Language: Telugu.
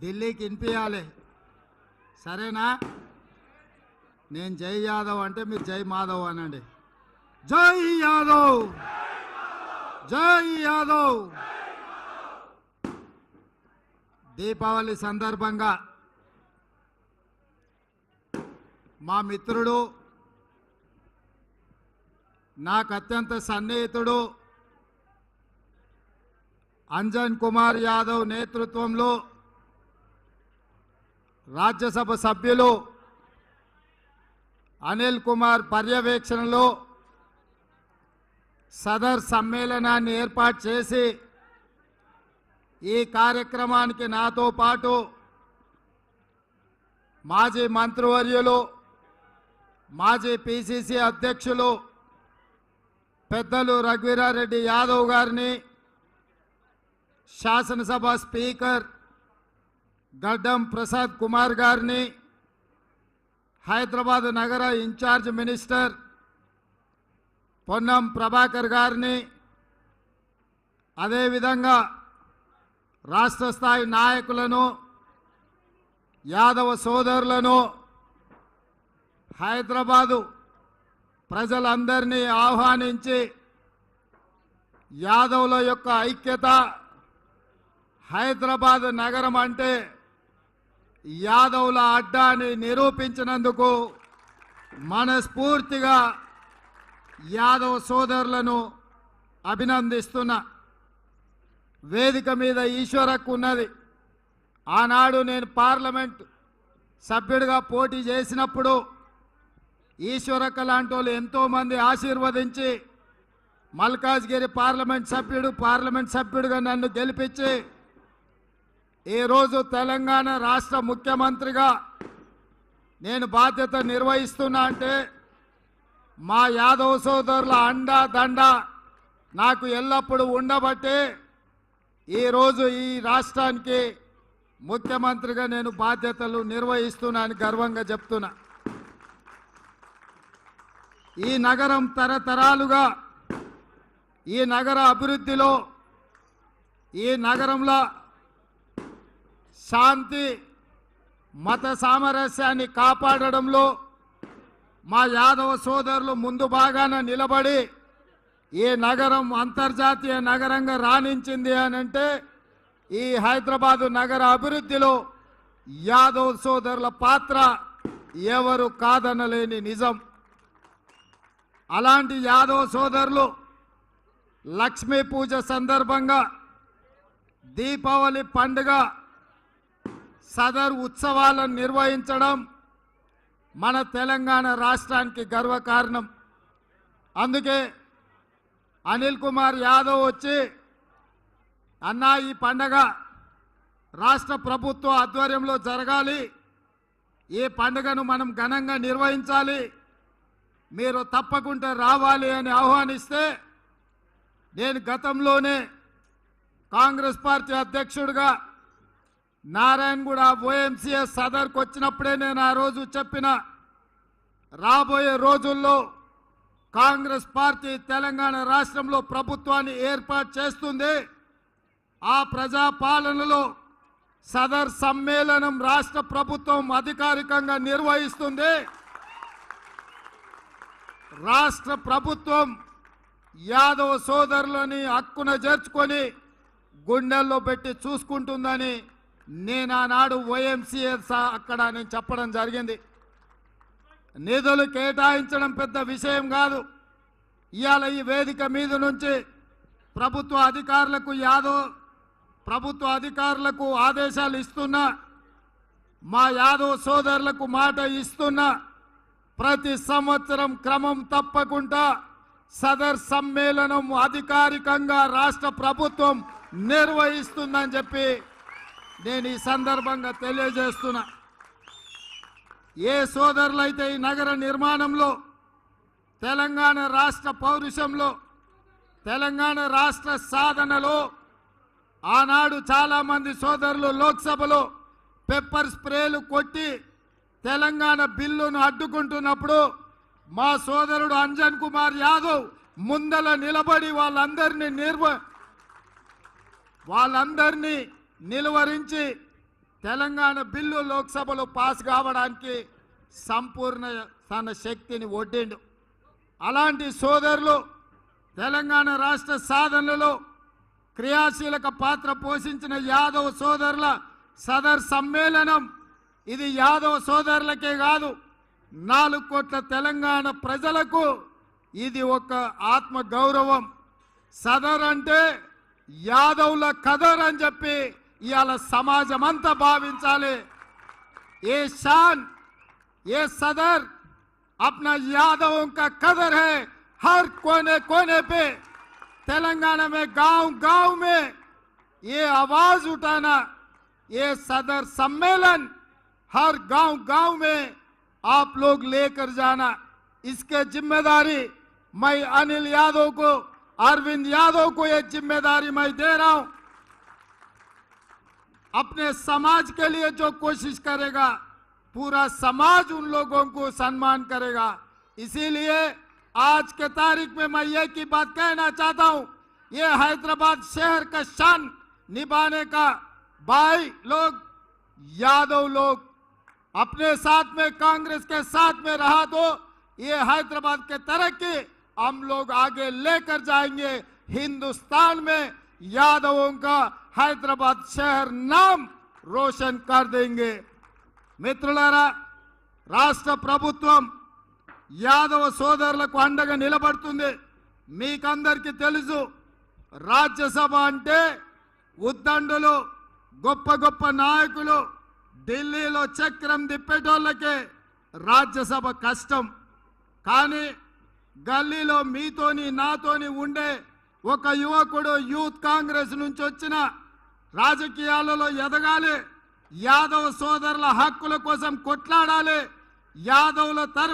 ఢిల్లీకి వినిపించాలి, సరేనా? నేను జై యాదవ్ అంటే మీరు జై మాధవ్ అనండి. జై యాదవ్, జై యాదవ్. దీపావళి సందర్భంగా మా మిత్రుడు, నాకు అత్యంత సన్నిహితుడు అంజన్ కుమార్ యాదవ్ నేతృత్వంలో రాజ్యసభ సభ్యులు అనిల్ కుమార్ పర్యవేక్షణలో సదర్ సమ్మేళనాన్ని ఏర్పాటు చేసి ఈ కార్యక్రమానికి నాతో పాటు మాజీ మంత్రివర్యులు, మాజీ పిసిసి అధ్యక్షులు పెద్దలు రఘువీరారెడ్డి యాదవ్ గారిని, శాసనసభ స్పీకర్ గడ్డం ప్రసాద్ కుమార్ గారిని, హైదరాబాద్ నగర ఇన్ఛార్జ్ మినిస్టర్ పొన్నం ప్రభాకర్ గారిని, అదేవిధంగా రాష్ట్ర స్థాయి నాయకులను, యాదవ సోదరులను, హైదరాబాదు ప్రజలందరినీ ఆహ్వానించి యాదవుల యొక్క ఐక్యత, హైదరాబాద్ నగరం అంటే యాదవుల అడ్డాని నిరూపించినందుకు మనస్ఫూర్తిగా యాదవ సోదరులను అభినందిస్తున్నా. వేదిక మీద ఈశ్వరక్క ఉన్నది. ఆనాడు నేను పార్లమెంట్ సభ్యుడిగా పోటీ చేసినప్పుడు ఈశ్వరక్క లాంటి వాళ్ళు ఎంతోమంది ఆశీర్వదించి మల్కాజ్గిరి పార్లమెంట్ సభ్యుడిగా నన్ను గెలిపించి ఈరోజు తెలంగాణ రాష్ట్ర ముఖ్యమంత్రిగా నేను బాధ్యత నిర్వహిస్తున్నా అంటే మా యాదవ సోదరుల అండా దండ నాకు ఎల్లప్పుడూ ఉండబట్టే ఈరోజు ఈ రాష్ట్రానికి ముఖ్యమంత్రిగా నేను బాధ్యతలు నిర్వహిస్తున్నానని గర్వంగా చెప్తున్నా. ఈ నగరం తరతరాలుగా ఈ నగర అభివృద్ధిలో, ఈ నగరంలో శాంతి మత సామరస్యాన్ని కాపాడడంలో మా యాదవ సోదరులు ముందు భాగాన నిలబడి ఈ నగరం అంతర్జాతీయ నగరంగా రాణించింది అనంటే ఈ హైదరాబాదు నగర అభివృద్ధిలో యాదవ్ సోదరుల పాత్ర ఎవరు కాదనలేని నిజం. అలాంటి యాదవ్ సోదరులు లక్ష్మీ పూజ సందర్భంగా దీపావళి పండుగ సదర్ ఉత్సవాలను నిర్వహించడం మన తెలంగాణ రాష్ట్రానికి గర్వకారణం. అందుకే అనిల్ కుమార్ యాదవ్ వచ్చి, అన్నా ఈ పండగ రాష్ట్ర ప్రభుత్వ ఆధ్వర్యంలో జరగాలి, ఈ పండుగను మనం ఘనంగా నిర్వహించాలి, మీరు తప్పకుండా రావాలి అని ఆహ్వానిస్తే నేను గతంలోనే కాంగ్రెస్ పార్టీ అధ్యక్షుడిగా నారాయణగూడ ఓఎంసీఎస్ సదర్కు వచ్చినప్పుడే నేను ఆ రోజు చెప్పిన, రాబోయే రోజుల్లో కాంగ్రెస్ పార్టీ తెలంగాణ రాష్ట్రంలో ప్రభుత్వాన్ని ఏర్పాటు చేస్తుంది. ఆ ప్రజాపాలనలో సదర్ సమ్మేళనం రాష్ట్ర ప్రభుత్వం అధికారికంగా నిర్వహిస్తుంది. రాష్ట్ర ప్రభుత్వం యాదవ సోదరులని హక్కున చేర్చుకొని గుండెల్లో పెట్టి చూసుకుంటుందని నేను ఆనాడు ఓఎంసీఎస్ అక్కడ నేను చెప్పడం జరిగింది. నిధులు కేటాయించడం పెద్ద విషయం కాదు. ఇవాళ ఈ వేదిక మీద నుంచి ప్రభుత్వ అధికారులకు ఆదేశాలు ఇస్తున్నా, మా యాదవ్ సోదరులకు మాట ఇస్తున్నా, ప్రతి సంవత్సరం క్రమం తప్పకుండా సదర్ సమ్మేళనం అధికారికంగా రాష్ట్ర ప్రభుత్వం నిర్వహిస్తుందని చెప్పి నేను ఈ సందర్భంగా తెలియజేస్తున్నా. ఏ సోదరులైతే ఈ నగర నిర్మాణంలో, తెలంగాణ రాష్ట్ర పౌరుషంలో, తెలంగాణ రాష్ట్ర సాధనలో ఆనాడు చాలామంది సోదరులు లోక్సభలో పెప్పర్ స్ప్రేలు కొట్టి తెలంగాణ బిల్లును అడ్డుకుంటున్నప్పుడు మా సోదరుడు అంజన్ కుమార్ యాదవ్ ముందల నిలబడి వాళ్ళందరినీ నిలువరించి తెలంగాణ బిల్లు లోక్సభలో పాస్ కావడానికి సంపూర్ణ తన శక్తిని ఒడ్డిండు. అలాంటి సోదరులు తెలంగాణ రాష్ట్ర సాధనలో క్రియాశీలక పాత్ర పోషించిన యాదవ్ సోదరుల సదర్ సమ్మేళనం ఇది యాదవ్ సోదరులకే కాదు 4 కోట్ల తెలంగాణ ప్రజలకు ఇది ఒక ఆత్మ గౌరవం. సదర్ అంటే యాదవ్ల కదర్ అని చెప్పి ఇవాళ సమాజం అంతా భావించాలి. ఏ शान ये सदर अपना यादवों का कदर है. हर कोने कोने पे तेलंगाना में गांव गांव में ये आवाज उठाना, ये सदर सम्मेलन हर गांव गांव में आप लोग लेकर जाना, इसके जिम्मेदारी मैं अनिल यादव को, अरविंद यादव को ये जिम्मेदारी मैं दे रहा हूं. अपने समाज के लिए जो कोशिश करेगा पूरा समाज उन लोगों को सम्मान करेगा. इसीलिए आज के तारीख में मैं ये की बात कहना चाहता हूं, ये हैदराबाद शहर का शान निभाने का भाई लोग यादव लोग अपने साथ में कांग्रेस के साथ में रहा तो ये हैदराबाद के तरक्की हम लोग आगे लेकर जाएंगे. हिंदुस्तान में यादवों का हैदराबाद शहर नाम रोशन कर देंगे. మిత్రులారా, రాష్ట్ర ప్రభుత్వం యాదవ సోదరులకు అండగా నిలబడుతుంది. మీకందరికీ తెలుసు, రాజ్యసభ అంటే ఉద్దండులు గొప్ప గొప్ప నాయకులు ఢిల్లీలో చక్రం తిప్పేటోళ్ళకే రాజ్యసభ కష్టం. కానీ గల్లీలో మీతోని నాతోని ఉండే ఒక యువకుడు యూత్ కాంగ్రెస్ నుంచి వచ్చిన రాజకీయాలలో ఎదగాలి, యాదవ సోదరుల హక్కుల కోసం కొట్లాడాలి, యాదవుల తరఫున